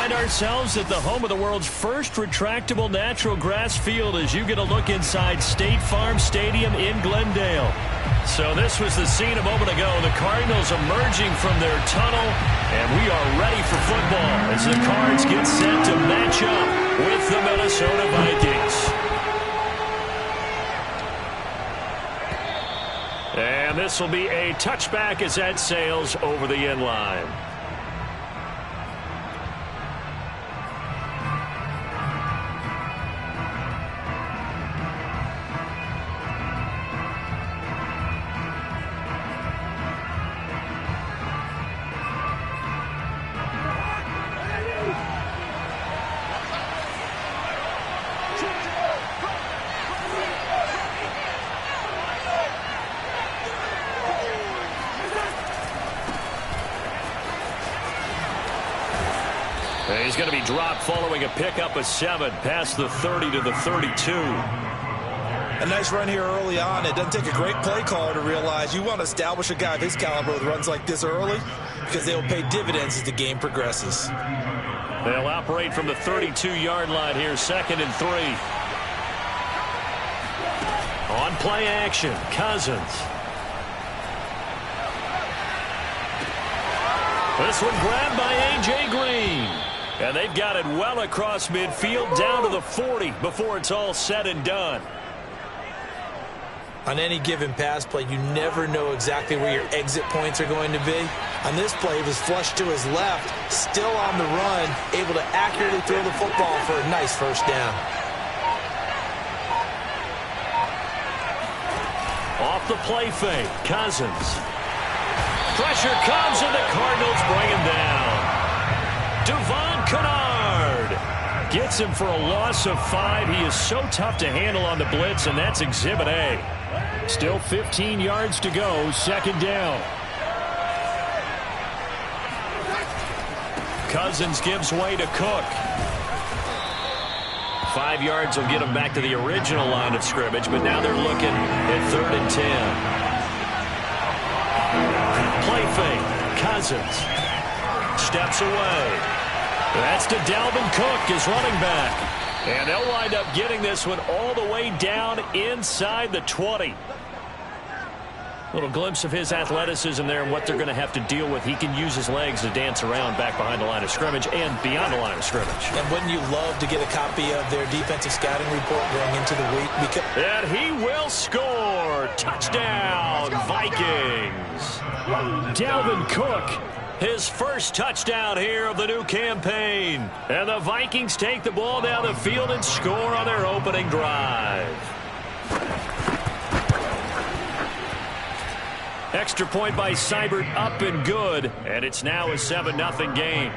find ourselves at the home of the world's first retractable natural grass field as you get a look inside State Farm Stadium in Glendale. So this was the scene a moment ago. The Cardinals emerging from their tunnel, and we are ready for football as the Cards get set to match up with the Minnesota Vikings. And this will be a touchback as that sails over the end line. He's going to be dropped following a pickup of 7 past the 30 to the 32. A nice run here early on. It doesn't take a great play caller to realize you want to establish a guy of his caliber with runs like this early because they will pay dividends as the game progresses. They'll operate from the 32-yard line here, 2nd and 3. On play action, Cousins. This one grabbed by A.J. Green. And they've got it well across midfield down to the 40 before it's all said and done. On any given pass play, you never know exactly where your exit points are going to be. On this play, he was flushed to his left, still on the run, able to accurately throw the football for a nice first down. Off the play fake, Cousins. Pressure comes and the Cardinals bring him down. Devon Kennard gets him for a loss of 5. He is so tough to handle on the blitz, and that's Exhibit A. Still 15 yards to go, 2nd down. Cousins gives way to Cook. 5 yards will get him back to the original line of scrimmage, but now they're looking at 3rd and 10. Play fake, Cousins. Steps away. That's to Dalvin Cook, his running back. And they'll wind up getting this one all the way down inside the 20. Little glimpse of his athleticism there and what they're going to have to deal with. He can use his legs to dance around back behind the line of scrimmage and beyond the line of scrimmage. And wouldn't you love to get a copy of their defensive scouting report going into the week? And he will score. Touchdown, Vikings. Dalvin Cook. His first touchdown here of the new campaign. And the Vikings take the ball down the field and score on their opening drive. Extra point by Seibert up and good. And it's now a 7-0 game.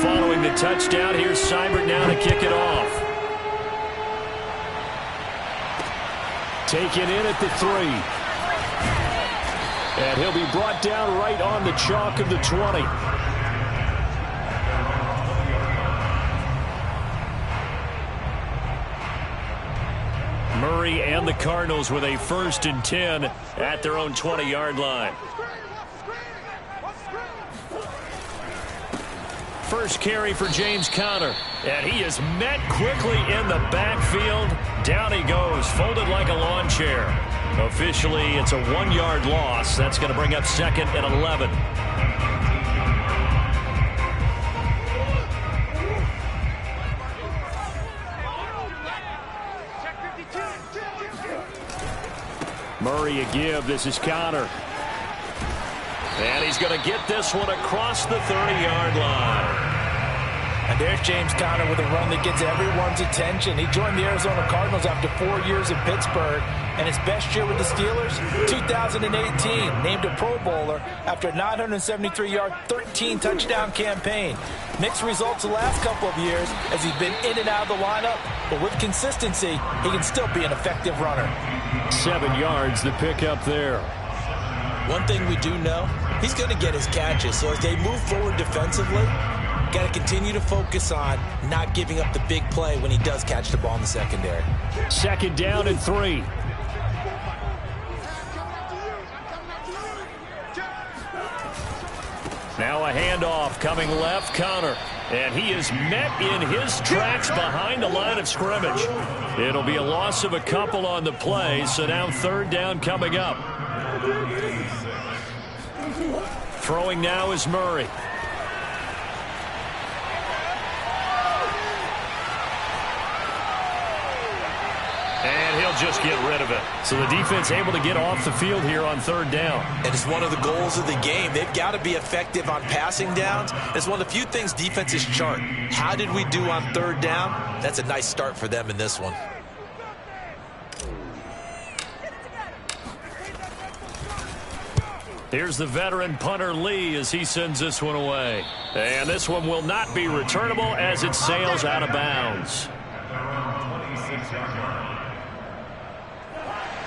Following the touchdown, here's Seibert now to kick it off. Taken in at the 3. And he'll be brought down right on the chalk of the 20. Murray and the Cardinals with a 1st and 10 at their own 20-yard line. First carry for James Conner. And he is met quickly in the backfield. Down he goes, folded like a lawn chair. Officially, it's a 1-yard loss. That's going to bring up 2nd and 11. Murray a give. This is Conner. And he's going to get this one across the 30-yard line. And there's James Conner with a run that gets everyone's attention. He joined the Arizona Cardinals after 4 years in Pittsburgh. And his best year with the Steelers, 2018, named a Pro Bowler after a 973-yard, 13-touchdown campaign. Mixed results the last couple of years as he's been in and out of the lineup. But with consistency, he can still be an effective runner. 7 yards, the pickup there. One thing we do know, he's going to get his catches. So as they move forward defensively, got to continue to focus on not giving up the big play when he does catch the ball in the secondary. 2nd down and 3. Now a handoff coming left, Connor. And he is met in his tracks behind the line of scrimmage. It'll be a loss of a couple on the play, so now third down coming up. Throwing now is Murray. And he'll just get rid of it. So the defense able to get off the field here on third down. And it's one of the goals of the game. They've got to be effective on passing downs. It's one of the few things defenses chart. How did we do on third down? That's a nice start for them in this one. Here's the veteran punter Lee as he sends this one away. And this one will not be returnable as it sails out of bounds.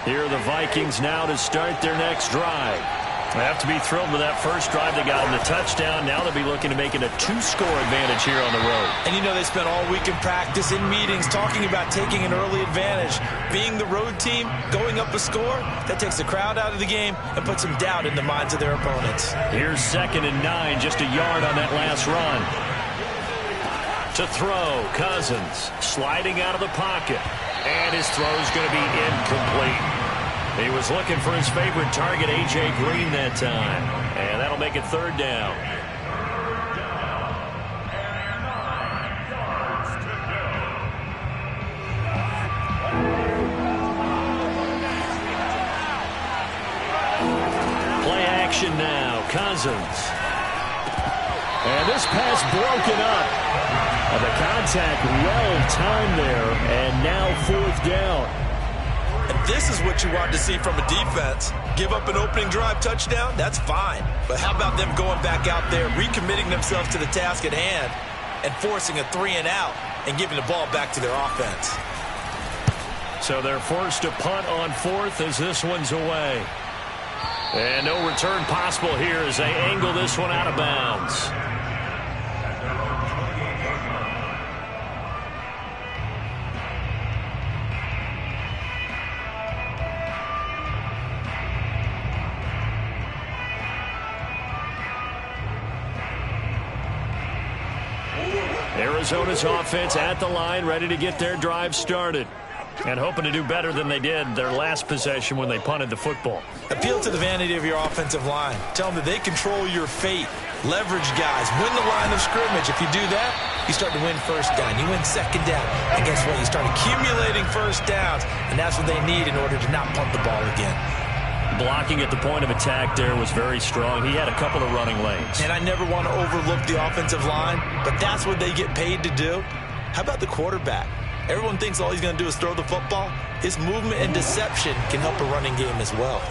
Here are the Vikings now to start their next drive. They have to be thrilled with that first drive. They got them the touchdown. Now they'll be looking to make it a 2-score advantage here on the road. And you know they spent all week in practice, in meetings, talking about taking an early advantage. Being the road team, going up a score, that takes the crowd out of the game and puts some doubt in the minds of their opponents. Here's 2nd and 9, just a yard on that last run. To throw, Cousins sliding out of the pocket. And his throw is going to be incomplete. He was looking for his favorite target, A.J. Green, that time. And that'll make it third down. Play action now. Cousins. And this pass broken up. The contact well timed there, and now fourth down. And this is what you want to see from a defense. Give up an opening drive touchdown, that's fine. But how about them going back out there, recommitting themselves to the task at hand, and forcing a 3-and-out and giving the ball back to their offense. So they're forced to punt on fourth as this one's away. And no return possible here as they angle this one out of bounds. Arizona's offense at the line, ready to get their drive started. And hoping to do better than they did their last possession when they punted the football. Appeal to the vanity of your offensive line. Tell them that they control your fate. Leverage guys. Win the line of scrimmage. If you do that, you start to win first down. You win second down. And guess what? You start accumulating first downs. And that's what they need in order to not punt the ball again. Blocking at the point of attack there was very strong. He had a couple of running lanes. And I never want to overlook the offensive line, but that's what they get paid to do. How about the quarterback? Everyone thinks all he's going to do is throw the football. His movement and deception can help a running game as well.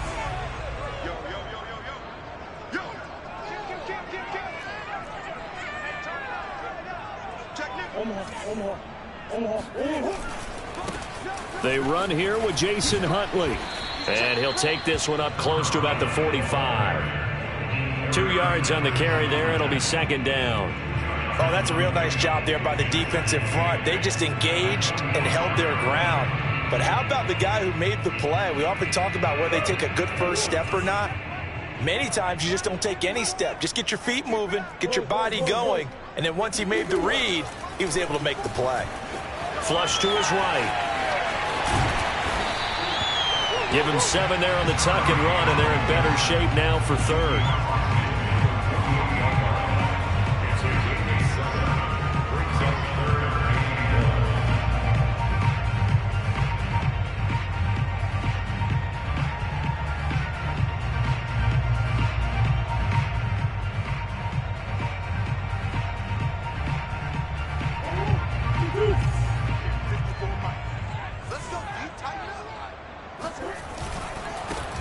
They run here with Jason Huntley. And he'll take this one up close to about the 45. 2 yards on the carry there. It'll be second down. Oh, that's a real nice job there by the defensive front. They just engaged and held their ground. But how about the guy who made the play? We often talk about whether they take a good first step or not. Many times you just don't take any step. Just get your feet moving, get your body going. And then once he made the read, he was able to make the play. Flush to his right. Give him 7 there on the tuck and run, and they're in better shape now for third.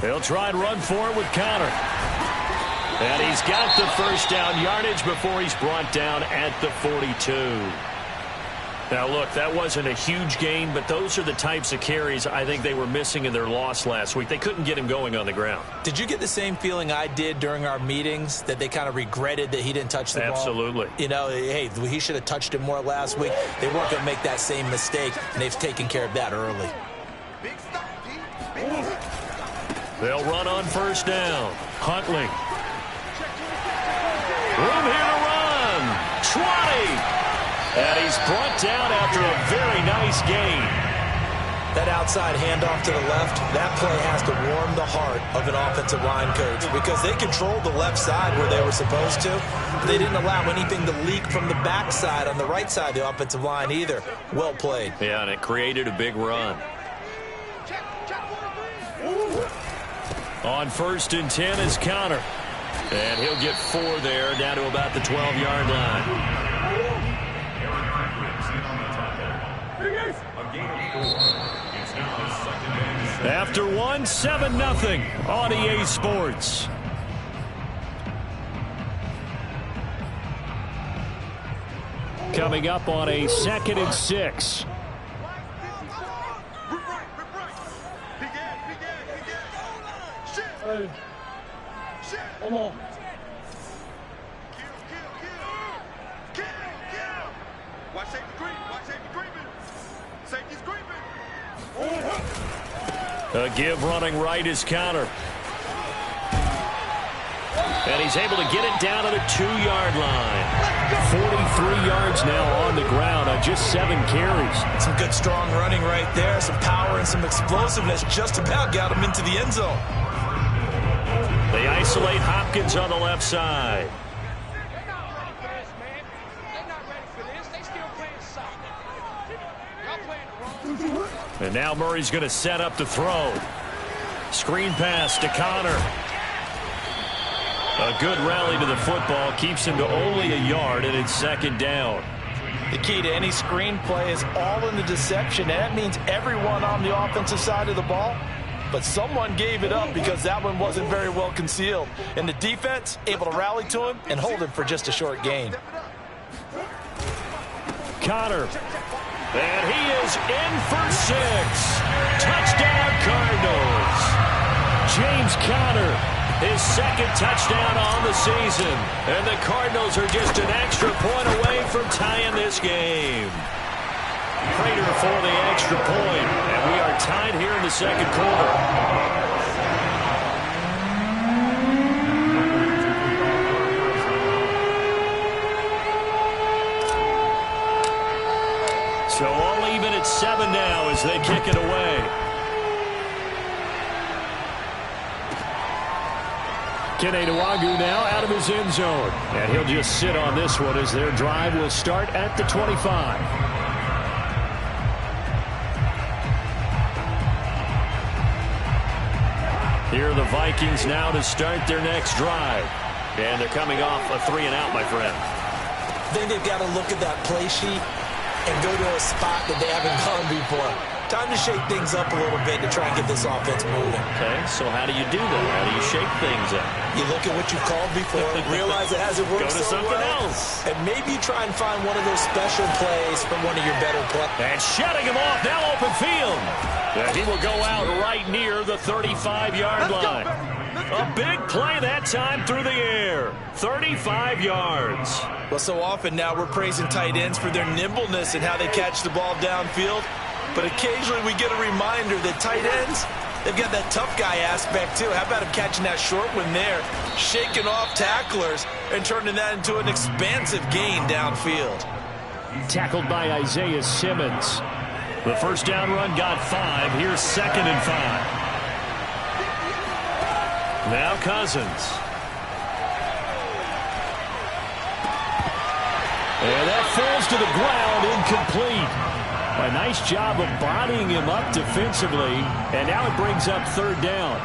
He'll try and run for it with Connor. And he's got the first down yardage before he's brought down at the 42. Now, look, that wasn't a huge gain, but those are the types of carries I think they were missing in their loss last week. They couldn't get him going on the ground. Did you get the same feeling I did during our meetings, that they kind of regretted that he didn't touch the ball? Absolutely. You know, hey, he should have touched it more last week. They weren't going to make that same mistake, and they've taken care of that early. They'll run on first down. Huntley. Room here to run. 20. And he's brought down after a very nice gain. That outside handoff to the left, that play has to warm the heart of an offensive line coach because they controlled the left side where they were supposed to. They didn't allow anything to leak from the backside on the right side of the offensive line either. Well played. Yeah, and it created a big run. On 1st and 10 is Conner. And he'll get 4 there, down to about the 12-yard line. After 1, 7-0 on EA Sports. Coming up on a 2nd and 6. Come on. Watch safety creep. Watch safety creeping. Safety's creeping. A give running right is Conner. And he's able to get it down to the 2-yard line. 43 yards now on the ground on just 7 carries. Some good strong running right there. Some power and some explosiveness just about got him into the end zone. They isolate Hopkins on the left side. And now Murray's going to set up to throw. Screen pass to Conner. A good rally to the football keeps him to only a yard, and it's 2nd down. The key to any screen play is all in the deception, and that means everyone on the offensive side of the ball. But someone gave it up because that one wasn't very well concealed. And the defense able to rally to him and hold him for just a short gain. Conner. And he is in for 6. Touchdown Cardinals. James Conner, his 2nd touchdown on the season. And the Cardinals are just an extra point away from tying this game. Prater for the extra point. And we are tied here in the 2nd quarter. So all even at 7 now as they kick it away. Kene Nwangwu now out of his end zone. And he'll just sit on this one as their drive will start at the 25. Here are the Vikings now to start their next drive. And they're coming off a 3-and-out, my friend. I think they've got to look at that play sheet and go to a spot that they haven't gone before. Time to shake things up a little bit to try and get this offense moving. Okay, so how do you do that? How do you shake things up? You look at what you've called before, realize it hasn't worked so so something well, else. and maybe you try and find one of those special plays from one of your better players. And shutting him off, now open field. And he will go out right near the 35-yard line. A big play that time through the air. 35 yards. Well, so often now we're praising tight ends for their nimbleness and how they catch the ball downfield. But occasionally we get a reminder that tight ends, they've got that tough guy aspect too. How about him catching that short one there, shaking off tacklers, and turning that into an expansive gain downfield. Tackled by Isaiah Simmons. The first down run got 5. Here's 2nd and 5. Now Cousins. And that falls to the ground, incomplete. A nice job of bodying him up defensively. And now it brings up 3rd down.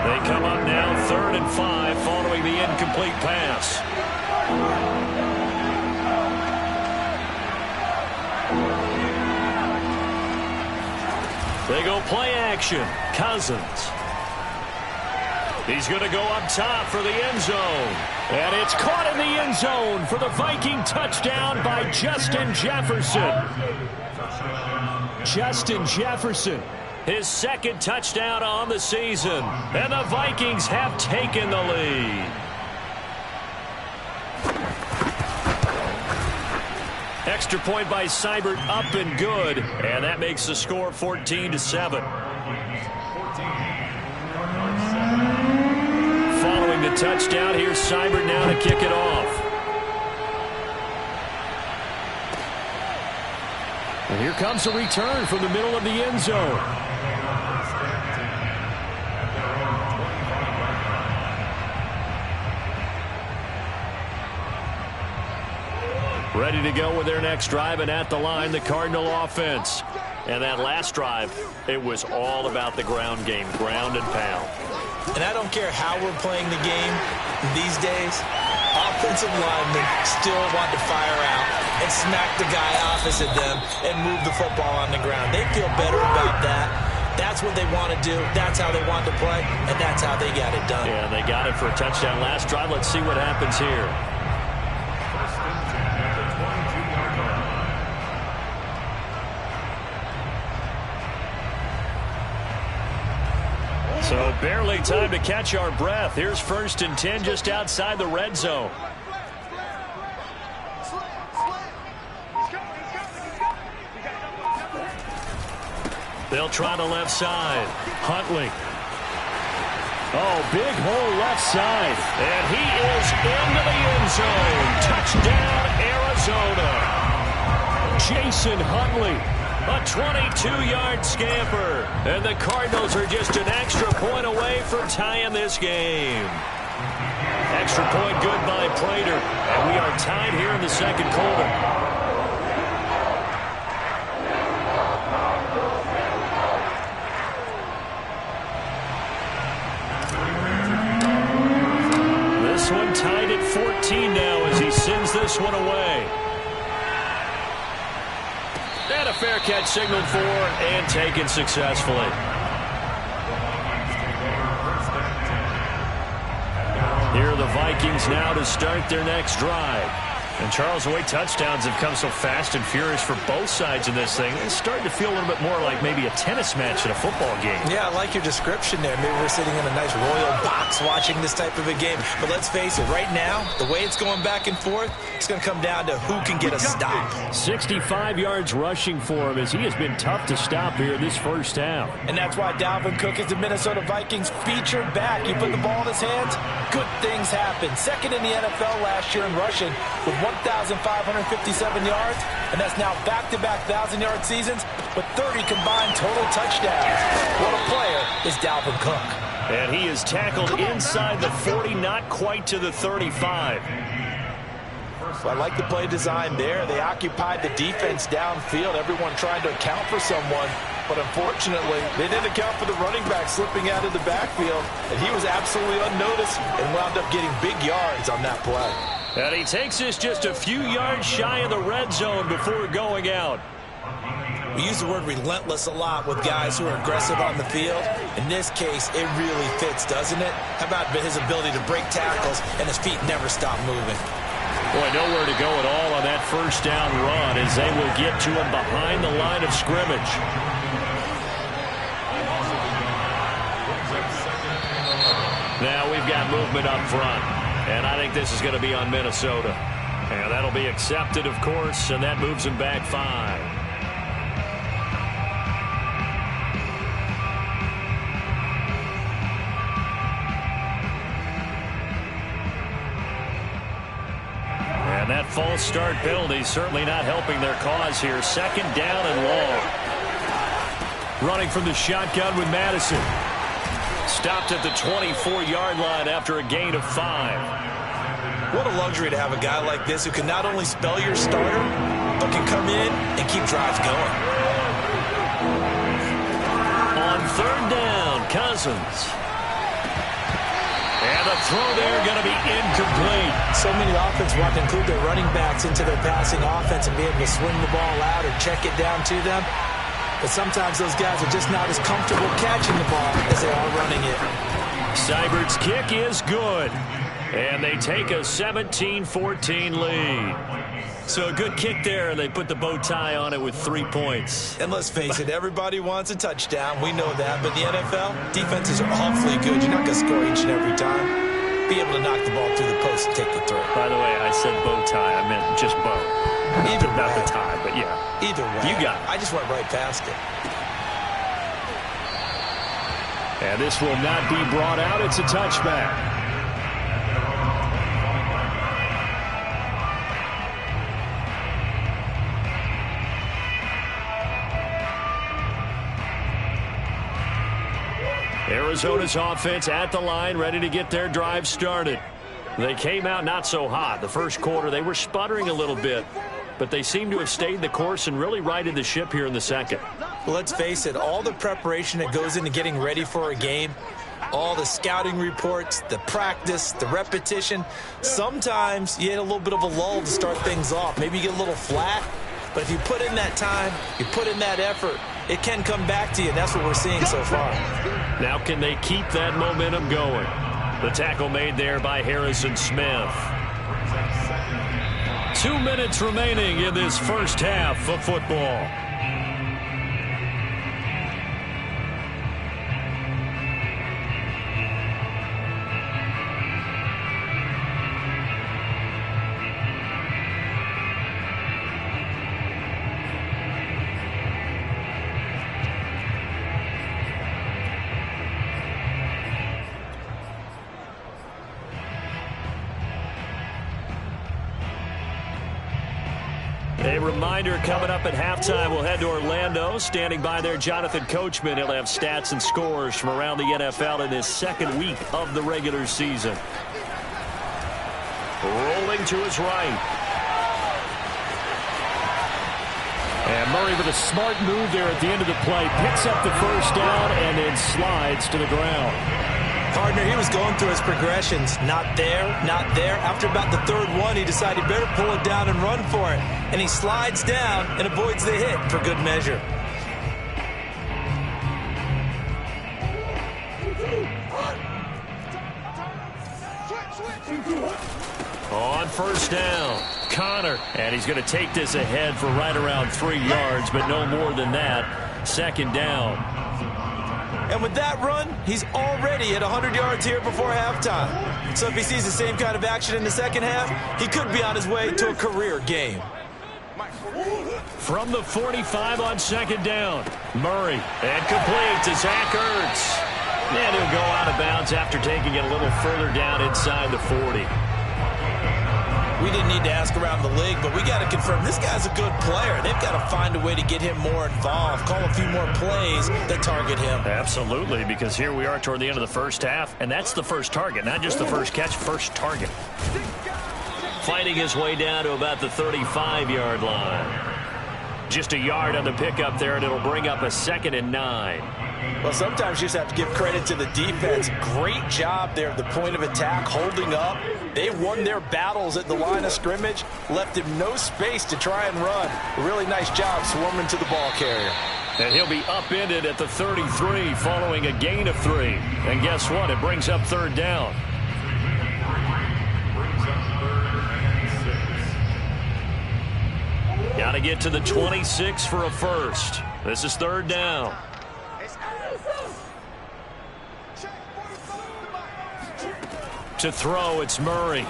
They come up now 3rd and 5 following the incomplete pass. They go play action. Cousins. He's going to go up top for the end zone. And it's caught in the end zone for the Viking touchdown by Justin Jefferson. Justin Jefferson, his 2nd touchdown on the season. And the Vikings have taken the lead. Extra point by Seibert, up and good. And that makes the score 14-7. the touchdown. Here's Seibert now to kick it off. And here comes a return from the middle of the end zone. Ready to go with their next drive, and at the line, the Cardinal offense. And that last drive, it was all about the ground game, ground and pound. And I don't care how we're playing the game these days, offensive linemen still want to fire out and smack the guy opposite them and move the football on the ground. They feel better about that. That's what they want to do. That's how they want to play, and that's how they got it done. Yeah, they got it for a touchdown last drive. Let's see what happens here. So barely time to catch our breath. Here's 1st and 10 just outside the red zone. They'll try the left side. Huntley. Oh, big hole left side. And he is into the end zone. Touchdown, Arizona. Jason Huntley. A 22-yard scamper. And the Cardinals are just an extra point away from tying this game. Extra point good by Prater. And we are tied here in the second quarter. This one tied at 14 now as he sends this one away. And a fair catch signaled for and taken successfully. Here are the Vikings now to start their next drive. And Charles, the way touchdowns have come so fast and furious for both sides in this thing, it's starting to feel a little bit more like maybe a tennis match in a football game. Yeah, I like your description there. Maybe we're sitting in a nice royal box watching this type of a game. But let's face it, right now, the way it's going back and forth, it's going to come down to who can get a stop. 65 yards rushing for him as he has been tough to stop here this first half. And that's why Dalvin Cook is the Minnesota Vikings featured back. You put the ball in his hands, good things happen. Second in the NFL last year in rushing with 1,557 yards, and that's now back-to-back 1,000-yard seasons with 30 combined total touchdowns. What a player is Dalvin Cook. And he is tackled inside the 40, not quite to the 35. So I like the play design there. They occupied the defense downfield, everyone trying to account for someone. But unfortunately, they didn't account for the running back slipping out of the backfield, and he was absolutely unnoticed and wound up getting big yards on that play. And he takes this just a few yards shy of the red zone before going out. We use the word relentless a lot with guys who are aggressive on the field. In this case, it really fits, doesn't it? How about his ability to break tackles and his feet never stop moving? Boy, nowhere to go at all on that first down run as they will get to him behind the line of scrimmage. Now we've got movement up front. And I think this is going to be on Minnesota. And that'll be accepted, of course, and that moves him back 5. And that false start penalty certainly not helping their cause here. Second down and long. Running from the shotgun with Madison. Stopped at the 24-yard line after a gain of 5. What a luxury to have a guy like this who can not only spell your starter, but can come in and keep drives going. On third down, Cousins. And the throw there going to be incomplete. So many offenses want to include their running backs into their passing offense and be able to swing the ball out or check it down to them. But sometimes those guys are just not as comfortable catching the ball as they are running it. Seibert's kick is good. And they take a 17-14 lead. So a good kick there, and they put the bow tie on it with 3 points. And let's face it, everybody wants a touchdown. We know that. But the NFL, defenses are awfully good. You're not going to score each and every time. Be able to knock the ball through the post and take the throw. By the way, I said bow tie. I meant just bow. Either not way. the tie, but yeah. Either way. You got it. I just went right past it. And this will not be brought out. It's a touchback. Arizona's offense at the line, ready to get their drive started. They came out not so hot. The first quarter, they were sputtering a little bit, but they seem to have stayed the course and really righted the ship here in the second. Well, let's face it, all the preparation that goes into getting ready for a game, all the scouting reports, the practice, the repetition, sometimes you get a little bit of a lull to start things off. Maybe you get a little flat, but if you put in that time, you put in that effort, it can come back to you, and that's what we're seeing so far. Now can they keep that momentum going? The tackle made there by Harrison Smith. 2 minutes remaining in this first half of football. A reminder coming up at halftime, we'll head to Orlando. Standing by there, Jonathan Coachman. He'll have stats and scores from around the NFL in this second week of the regular season. Rolling to his right. And Murray with a smart move there at the end of the play. Picks up the first down and then slides to the ground. Partner, he was going through his progressions. Not there, not there. After about the third one, he decided better pull it down and run for it. And he slides down and avoids the hit for good measure. On first down, Connor. And he's going to take this ahead for right around 3 yards, but no more than that. Second down. And with that run, he's already at 100 yards here before halftime. So if he sees the same kind of action in the second half, he could be on his way to a career game. From the 45 on second down, Murray. And complete to Zach Ertz. And he'll go out of bounds after taking it a little further down inside the 40. We didn't need to ask around the league, but we got to confirm this guy's a good player. They've got to find a way to get him more involved, call a few more plays that target him. Absolutely, because here we are toward the end of the first half, and that's the first target, not just the first catch, first target. Fighting his way down to about the 35-yard line. Just a yard on the pickup there, and it'll bring up a 2nd and 9. Well, sometimes you just have to give credit to the defense. Great job there at the point of attack, holding up. They won their battles at the line of scrimmage, left him no space to try and run. A really nice job swarming to the ball carrier. And he'll be upended at the 33 following a gain of 3. And guess what? It brings up third down. Got to get to the 26 for a first. This is third down. To throw, it's Murray.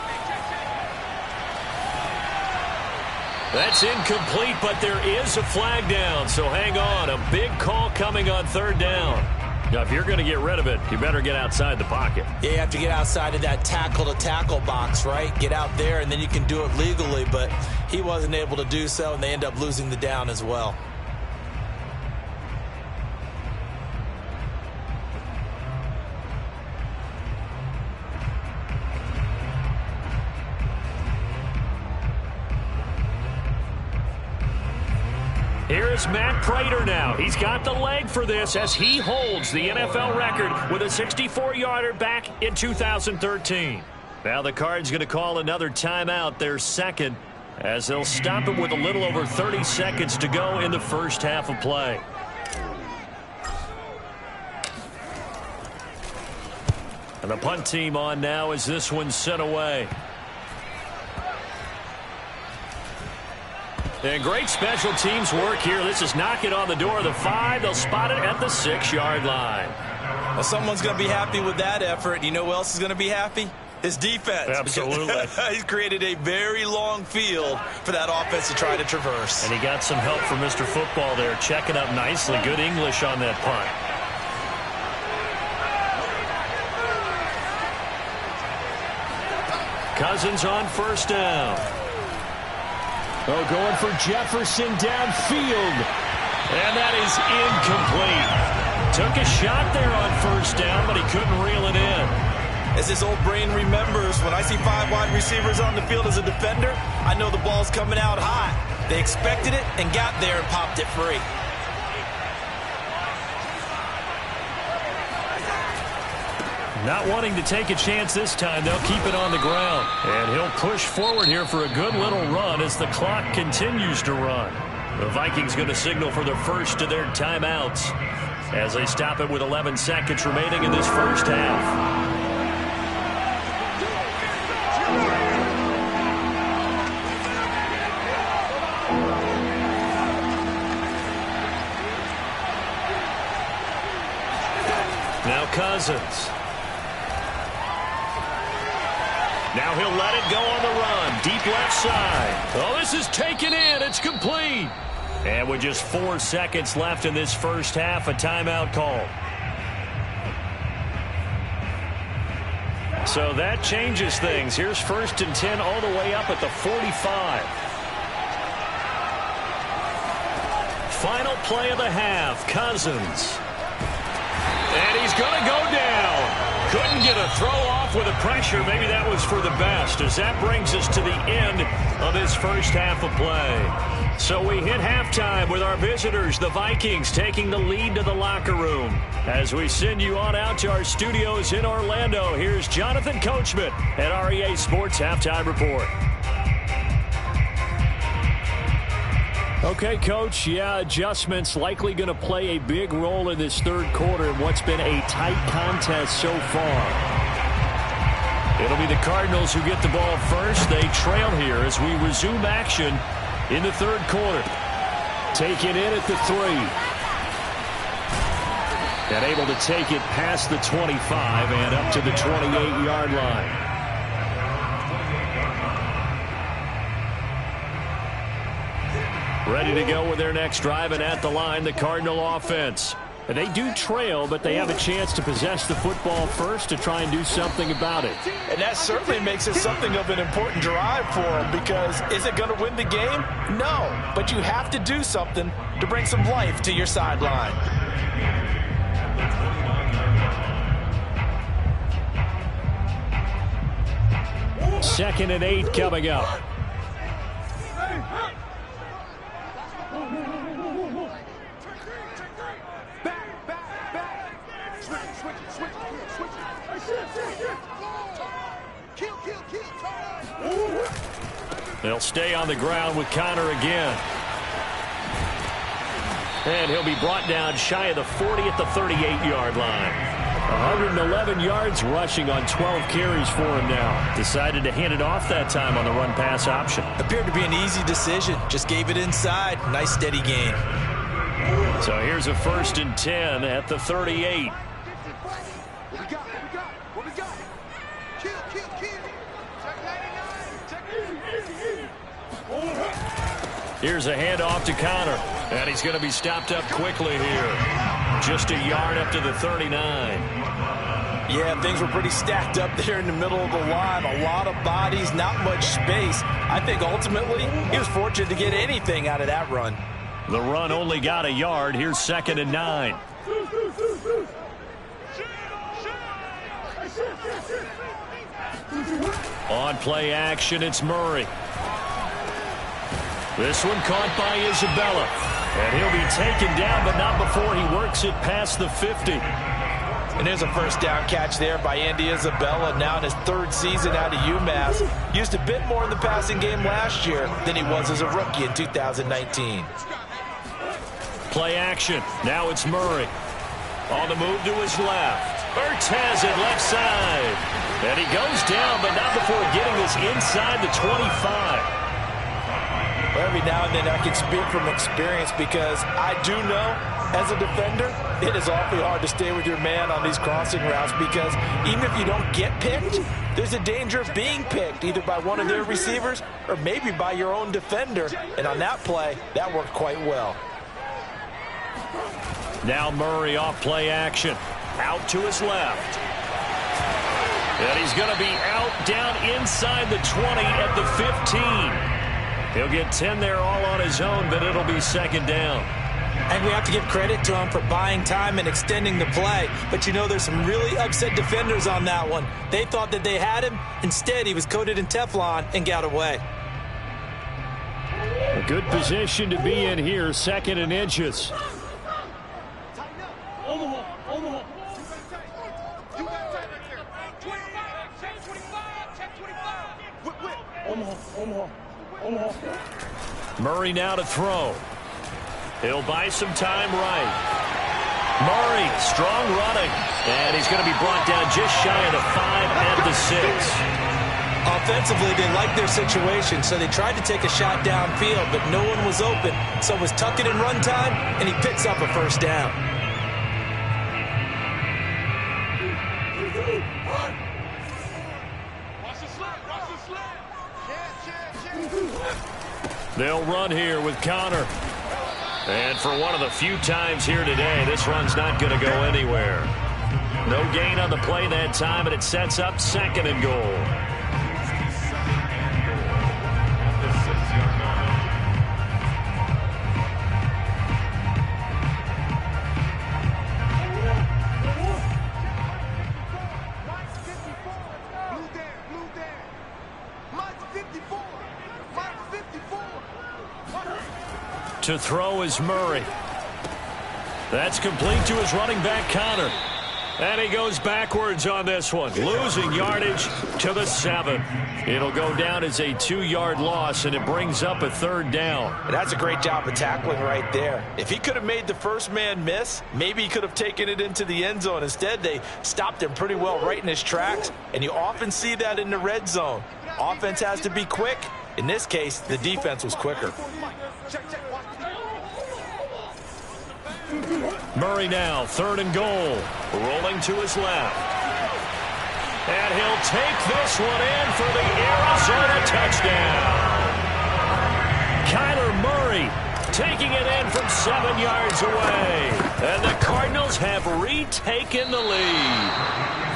That's incomplete, but there is a flag down, so hang on. A big call coming on third down. Now, if you're going to get rid of it, you better get outside the pocket. Yeah, you have to get outside of that tackle-to-tackle box, right? Get out there, and then you can do it legally, but he wasn't able to do so, and they end up losing the down as well. Here's Matt Prater now. He's got the leg for this as he holds the NFL record with a 64-yarder back in 2013. Now the Cards going to call another timeout, their second, as they'll stop it with a little over 30 seconds to go in the first half of play. And the punt team on now as this one's sent away. And great special teams work here. This is knocking on the door of the 5. They'll spot it at the 6-yard line. Well, someone's going to be happy with that effort. You know who else is going to be happy? His defense. Absolutely. He's created a very long field for that offense to try to traverse. And he got some help from Mr. Football there, checking up nicely. Good English on that punt. Cousins on first down. Oh, going for Jefferson downfield. And that is incomplete. Took a shot there on first down, but he couldn't reel it in. As his old brain remembers, when I see 5 wide receivers on the field as a defender, I know the ball's coming out hot. They expected it and got there and popped it free. Not wanting to take a chance this time, they'll keep it on the ground. And he'll push forward here for a good little run as the clock continues to run. The Vikings going to signal for the first of their timeouts as they stop it with 11 seconds remaining in this first half. Now Cousins. Now he'll let it go on the run. Deep left side. Oh, this is taken in. It's complete. And with just 4 seconds left in this first half, a timeout call. So that changes things. Here's 1st and 10 all the way up at the 45. Final play of the half. Cousins. And he's going to go down. Couldn't get a throw off with the pressure. Maybe that was for the best, as that brings us to the end of this first half of play. So we hit halftime with our visitors, the Vikings, taking the lead to the locker room. As we send you on out to our studios in Orlando, here's Jonathan Coachman at REA Sports Halftime Report. Okay, Coach, adjustments likely going to play a big role in this third quarter in what's been a tight contest so far. It'll be the Cardinals who get the ball first. They trail here as we resume action in the third quarter. Taken in at the 3. And able to take it past the 25 and up to the 28-yard line. Ready to go with their next drive, and at the line, the Cardinal offense. They do trail, but they have a chance to possess the football first to try and do something about it. And that certainly makes it something of an important drive for them, because is it going to win the game? No, but you have to do something to bring some life to your sideline. Second and 8 coming up. They'll stay on the ground with Conner again. And he'll be brought down shy of the 40 at the 38-yard line. 111 yards rushing on 12 carries for him now. Decided to hand it off that time on the run-pass option. Appeared to be an easy decision. Just gave it inside. Nice steady gain. So here's a 1st and 10 at the 38. What we got? Kill. Here's a handoff to Conner. And he's going to be stopped up quickly here. Just a yard up to the 39. Yeah, things were pretty stacked up there in the middle of the line. A lot of bodies, not much space. I think ultimately he was fortunate to get anything out of that run. The run only got a yard. Here's 2nd and 9. On play action, it's Murray. This one caught by Isabella. And he'll be taken down, but not before he works it past the 50. And there's a first down catch there by Andy Isabella, now in his 3rd season out of UMass. Used a bit more in the passing game last year than he was as a rookie in 2019. Play action. Now it's Murray. On the move to his left. Ertz has it left side. And he goes down, but not before getting this inside the 25. Every now and then I can speak from experience, because I do know as a defender it is awfully hard to stay with your man on these crossing routes, because even if you don't get picked, there's a danger of being picked either by one of their receivers or maybe by your own defender. And on that play, that worked quite well. Now Murray off play action. Out to his left. And he's going to be out down inside the 20 at the 15. He'll get 10 there all on his own, but it'll be 2nd down. And we have to give credit to him for buying time and extending the play. But you know, there's some really upset defenders on that one. They thought that they had him. Instead, he was coated in Teflon and got away. A good position to be in here, 2nd and inches. Murray now to throw. He'll buy some time right. Murray, strong running. And he's going to be brought down just shy of the 5 and the 6. Offensively, they liked their situation, so they tried to take a shot downfield, but no one was open. So it was tuck it in run time, and he picks up a first down. They'll run here with Connor. And for one of the few times here today, this run's not going to go anywhere. No gain on the play that time, and it sets up 2nd and goal. To throw is Murray. That's complete to his running back, Connor. And he goes backwards on this one, losing yardage to the 7. It'll go down as a 2-yard loss, and it brings up a 3rd down. That's a great job of tackling right there. If he could have made the first man miss, maybe he could have taken it into the end zone. Instead, they stopped him pretty well right in his tracks, and you often see that in the red zone. Offense has to be quick. In this case, the defense was quicker. Murray now, 3rd and goal, rolling to his left. And he'll take this one in for the Arizona touchdown. Kyler Murray taking it in from 7 yards away. And the Cardinals have retaken the lead.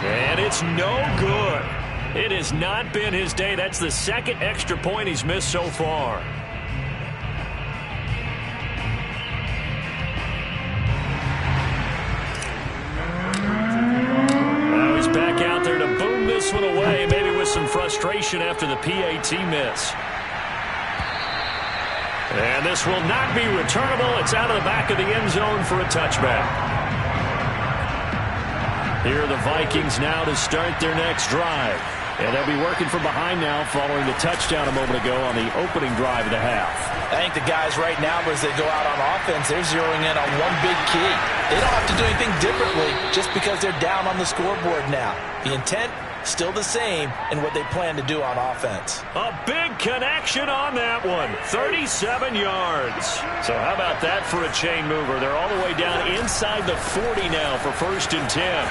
And it's no good. It has not been his day. That's the 2nd extra point he's missed so far. Back out there to boom this one away, maybe with some frustration after the PAT miss. And this will not be returnable. It's out of the back of the end zone for a touchback. Here are the Vikings now to start their next drive. And they'll be working from behind now following the touchdown a moment ago on the opening drive of the half. I think the guys right now, as they go out on offense, they're zeroing in on one big key. They don't have to do anything differently just because they're down on the scoreboard now. The intent, still the same in what they plan to do on offense. A big connection on that one. 37 yards. So how about that for a chain mover? They're all the way down inside the 40 now for 1st and 10.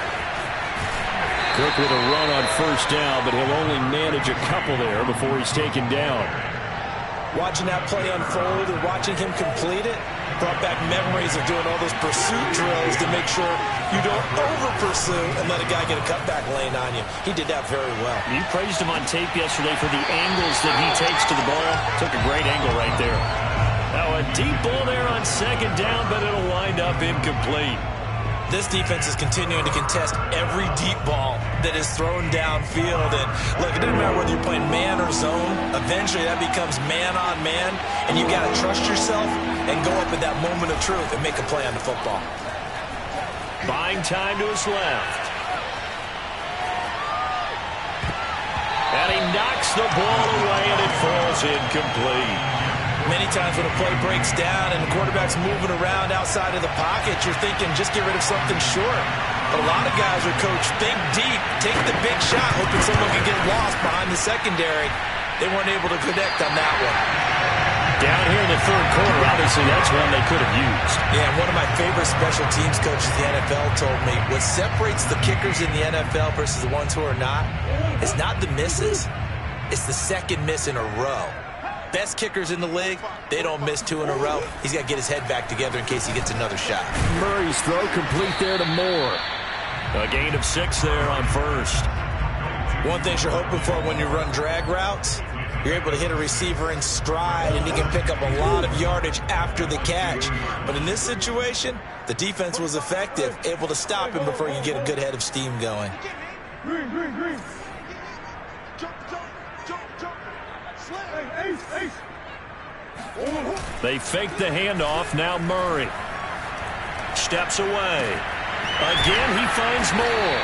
Cook with a run on 1st down, but he'll only manage a couple there before he's taken down. Watching that play unfold and watching him complete it brought back memories of doing all those pursuit drills to make sure you don't over-pursue and let a guy get a cutback lane on you. He did that very well. You praised him on tape yesterday for the angles that he takes to the ball. Took a great angle right there. Now a deep ball there on 2nd down, but it'll wind up incomplete. This defense is continuing to contest every deep ball that is thrown downfield. And look, it doesn't matter whether you're playing man or zone. Eventually, that becomes man on man. And you got to trust yourself and go up at that moment of truth and make a play on the football. Buying time to his left. And he knocks the ball away, and it falls incomplete. Many times when a play breaks down and the quarterback's moving around outside of the pocket, you're thinking just get rid of something short. But a lot of guys are coached, think deep, take the big shot, hoping someone can get lost behind the secondary. They weren't able to connect on that one. Down here in the 3rd quarter, obviously that's one they could have used. Yeah, and one of my favorite special teams coaches in the NFL told me, what separates the kickers in the NFL versus the ones who are not, is not the misses, it's the 2nd miss in a row. Best kickers in the league, they don't miss 2 in a row. He's got to get his head back together in case he gets another shot. Murray's throw complete there to Moore. A gain of 6 there on 1st. One thing you're hoping for when you run drag routes You're able to hit a receiver in stride, and he can pick up a lot of yardage after the catch. But in this situation, the defense was effective, able to stop him before you get a good head of steam going. Green. Jump. Slam. Ace. They fake the handoff. Now Murray steps away. Again, he finds Moore.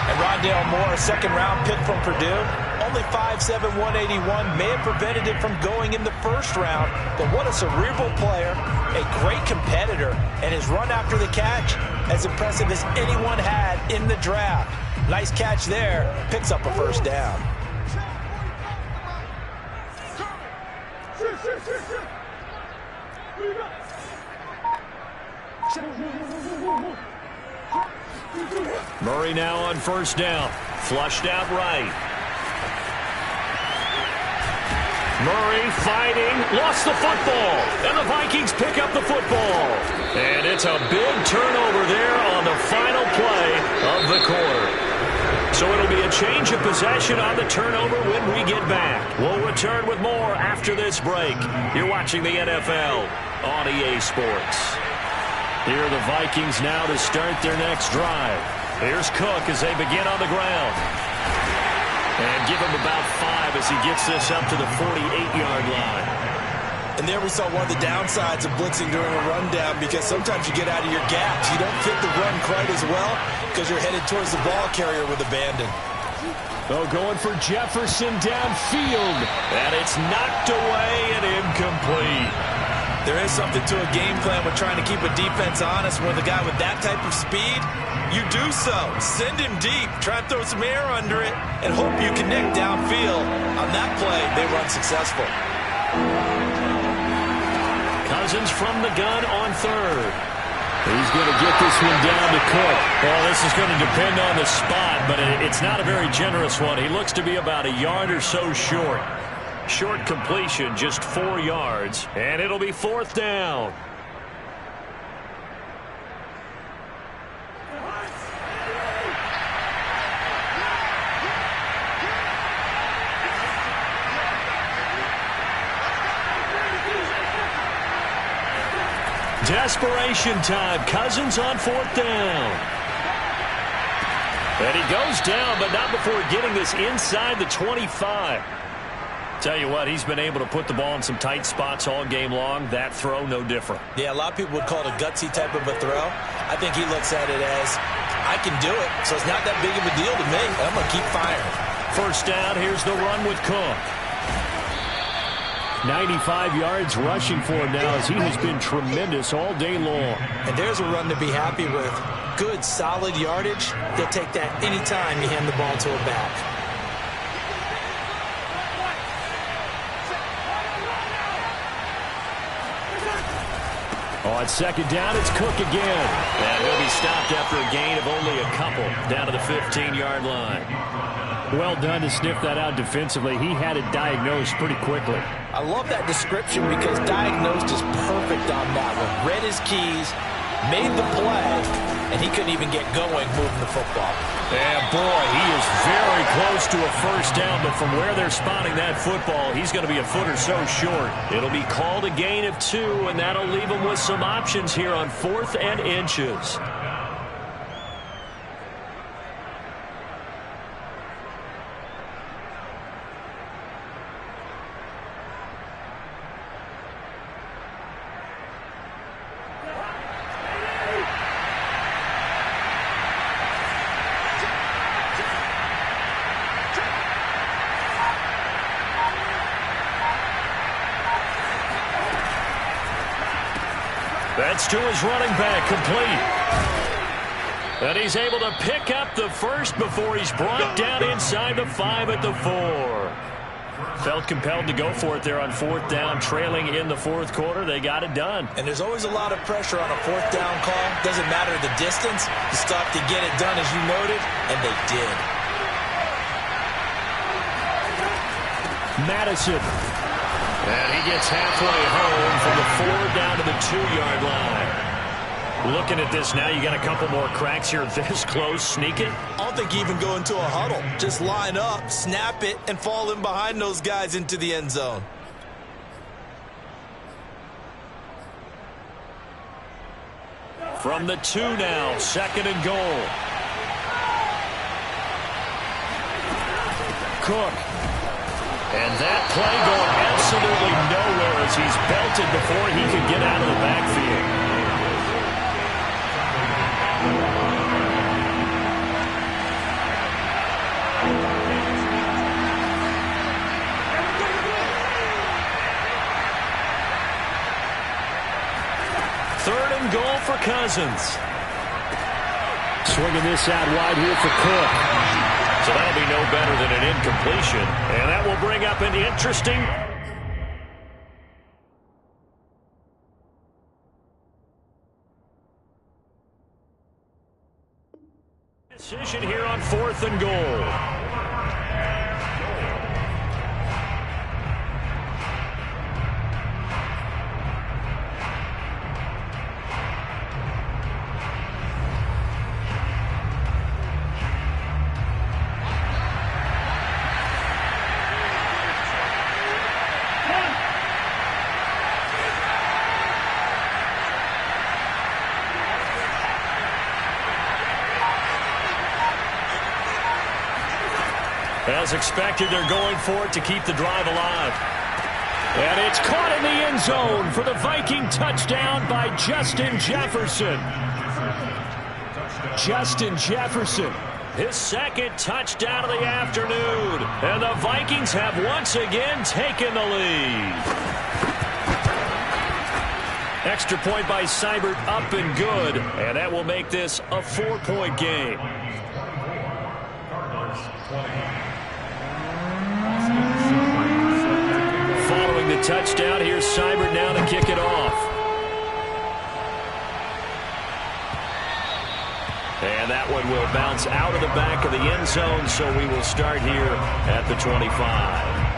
And Rondale Moore, a second-round pick from Purdue, only 5'7", 181, may have prevented it from going in the first round, but what a cerebral player, a great competitor, and his run after the catch as impressive as anyone had in the draft. Nice catch there, picks up a first down. Murray now on first down. Flushed out right. Murray fighting. Lost the football. And the Vikings pick up the football. And it's a big turnover there on the final play of the quarter. So it'll be a change of possession on the turnover when we get back. We'll return with more after this break. You're watching the NFL on EA Sports. Here are the Vikings now to start their next drive. Here's Cook as they begin on the ground. And give him about 5 as he gets this up to the 48-yard line. And there we saw one of the downsides of blitzing during a rundown, because sometimes you get out of your gaps. You don't fit the run quite as well because you're headed towards the ball carrier with abandon. Oh, going for Jefferson downfield. And it's knocked away and incomplete. There is something to a game plan with trying to keep a defense honest. With a guy with that type of speed, you do so. Send him deep. Try and throw some air under it and hope you connect downfield. On that play, they were unsuccessful. Cousins from the gun on third. He's going to get this one down to Cook. Well, this is going to depend on the spot, but it's not a very generous one. He looks to be about a yard or so short. Short completion, just 4 yards, and it'll be fourth down. Desperation time. Cousins on fourth down. And he goes down, but not before getting this inside the 25. Tell you what, he's been able to put the ball in some tight spots all game long. That throw, no different. Yeah, a lot of people would call it a gutsy type of a throw. I think he looks at it as, I can do it, so it's not that big of a deal to me. I'm going to keep firing. First down, here's the run with Cook. 95 yards rushing for him now as he has been tremendous all day long. And there's a run to be happy with. Good, solid yardage. They'll take that anytime you hand the ball to a back. On second down, it's Cook again. And he'll be stopped after a gain of only a couple down to the 15-yard line. Well done to sniff that out defensively. He had it diagnosed pretty quickly. I love that description because diagnosed is perfect on that one. Read his keys, made the play, and he couldn't even get going moving the football. And boy, he is very close to a first down, but from where they're spotting that football, he's going to be a foot or so short. It'll be called a gain of 2, and that'll leave him with some options here on 4th and inches. That's to his running back, complete. And he's able to pick up the first before he's brought down inside the 5 at the 4. Felt compelled to go for it there on 4th down, trailing in the 4th quarter. They got it done. And there's always a lot of pressure on a 4th down call. Doesn't matter the distance. You still have to get it done, as you noted, and they did. Madison. And he gets halfway home from the 4 down to the 2-yard line. Looking at this now, you got a couple more cracks here this close. Sneak it. I don't think you even go into a huddle. Just line up, snap it, and fall in behind those guys into the end zone. From the 2 now, 2nd and goal. Cook. And that play going absolutely nowhere as he's belted before he could get out of the backfield. Third and goal for Cousins. Swinging this out wide here for Cook. So that'll be no better than an incompletion. And that will bring up an interesting decision here on 4th and goal. As expected, they're going for it to keep the drive alive. And it's caught in the end zone for the Viking touchdown by Justin Jefferson. Justin Jefferson. His 2nd touchdown of the afternoon. And the Vikings have once again taken the lead. Extra point by Seibert, up and good. And that will make this a 4-point game. Following the touchdown, here's Seibert now to kick it off. And that one will bounce out of the back of the end zone, so we will start here at the 25.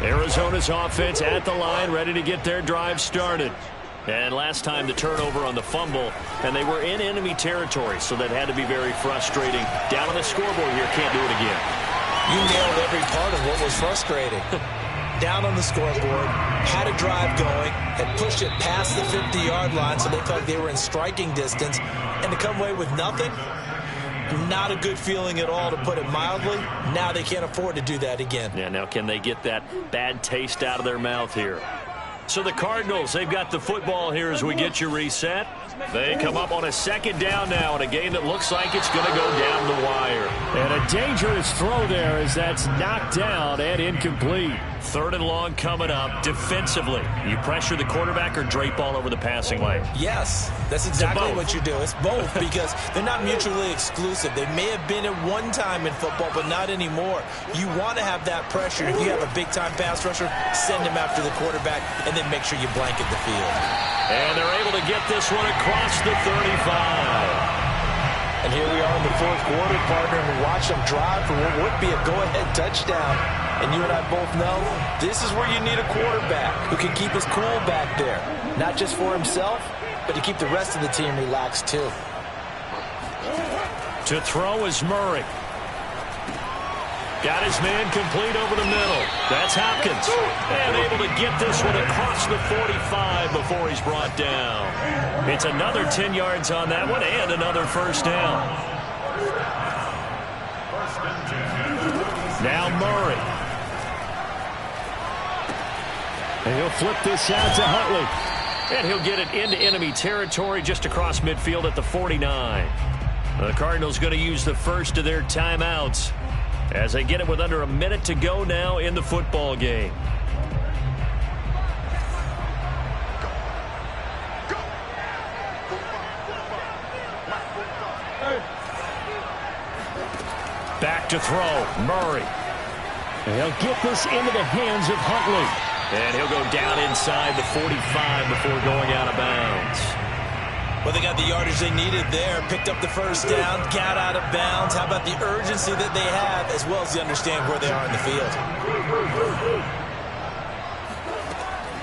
Arizona's offense at the line, ready to get their drive started. And last time the turnover on the fumble, and they were in enemy territory, so that had to be very frustrating. Down on the scoreboard here, can't do it again. You nailed every part of what was frustrating. Down on the scoreboard, had a drive going, had pushed it past the 50-yard line, so they felt like they were in striking distance, and to come away with nothing, not a good feeling at all, to put it mildly. Now they can't afford to do that again. Yeah, now can they get that bad taste out of their mouth here? So the Cardinals, they've got the football here as we get you reset. They come up on a 2nd down now in a game that looks like it's going to go down the wire. And a dangerous throw there as that's knocked down and incomplete. 3rd and long coming up. Defensively, you pressure the quarterback or drape all over the passing lane? Yes, that's exactly what you do. It's both because they're not mutually exclusive. They may have been at one time in football, but not anymore. You want to have that pressure. If you have a big-time pass rusher, send him after the quarterback and then make sure you blanket the field. And they're able to get this one across the 35. And here we are in the 4th quarter, partner, and watch them drive for what would be a go-ahead touchdown. And you and I both know this is where you need a quarterback who can keep his cool back there. Not just for himself, but to keep the rest of the team relaxed too. To throw is Murray. Got his man complete over the middle. That's Hopkins. And able to get this one across the 45 before he's brought down. It's another 10 yards on that one and another 1st down. Now Murray. And he'll flip this out to Huntley. And he'll get it into enemy territory just across midfield at the 49. The Cardinals going to use the first of their timeouts as they get it with under a minute to go now in the football game. Back to throw, Murray. And he'll get this into the hands of Huntley. And he'll go down inside the 45 before going out of bounds. Well, they got the yardage they needed there. Picked up the first down, got out of bounds. How about the urgency that they have, as well as they understand where they are in the field?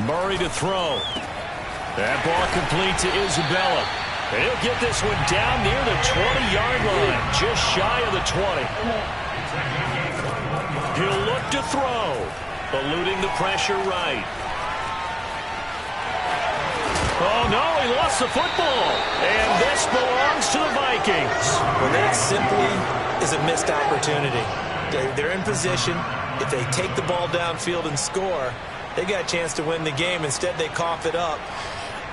Murray to throw. That ball complete to Isabella. And he'll get this one down near the 20-yard line, just shy of the 20. He'll look to throw, eluding the pressure right. Oh, no, he lost the football. And this belongs to the Vikings. Well, that simply is a missed opportunity. They're in position. If they take the ball downfield and score, they got a chance to win the game. Instead, they cough it up.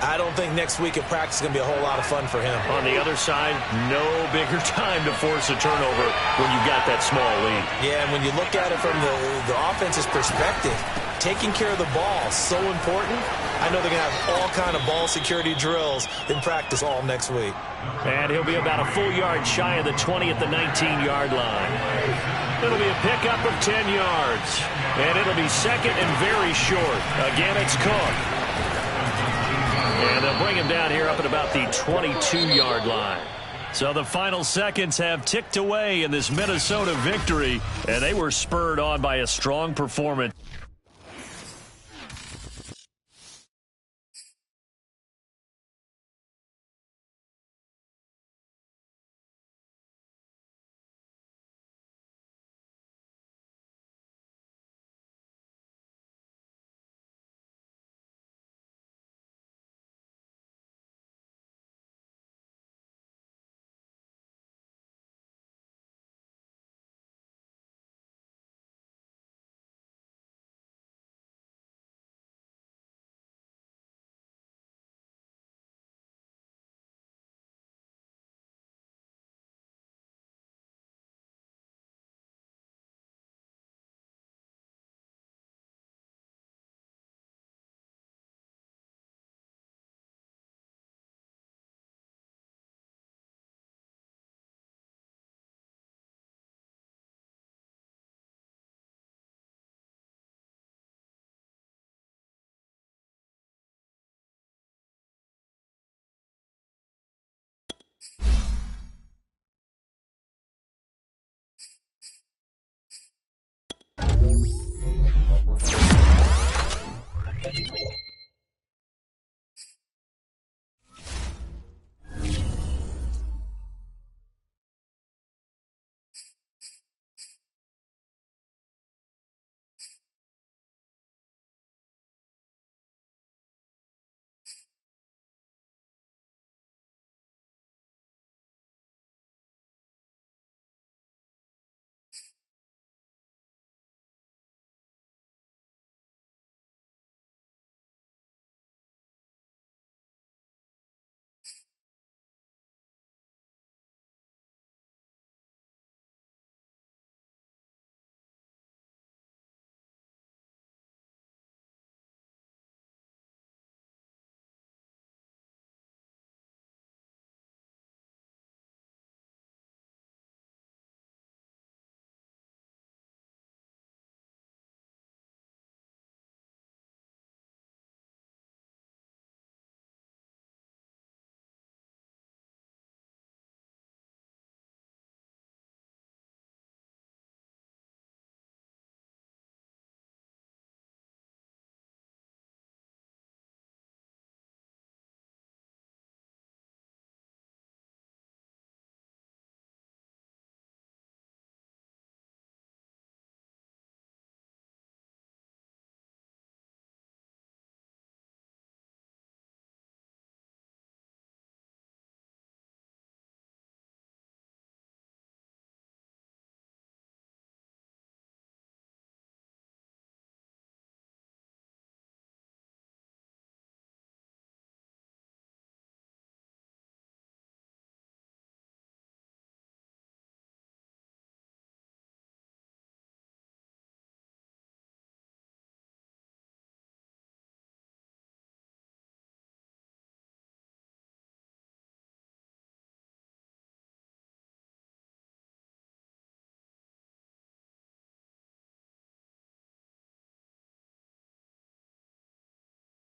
I don't think next week at practice is going to be a whole lot of fun for him. On the other side, no bigger time to force a turnover when you got that small lead. Yeah, and when you look at it from the offense's perspective, taking care of the ball is so important. I know they're going to have all kind of ball security drills in practice all next week. And he'll be about a full yard shy of the 20 at the 19-yard line. It'll be a pickup of 10 yards. And it'll be second and very short. Again, it's Cook. And they'll bring him down here up at about the 22-yard line. So the final seconds have ticked away in this Minnesota victory, and they were spurred on by a strong performance.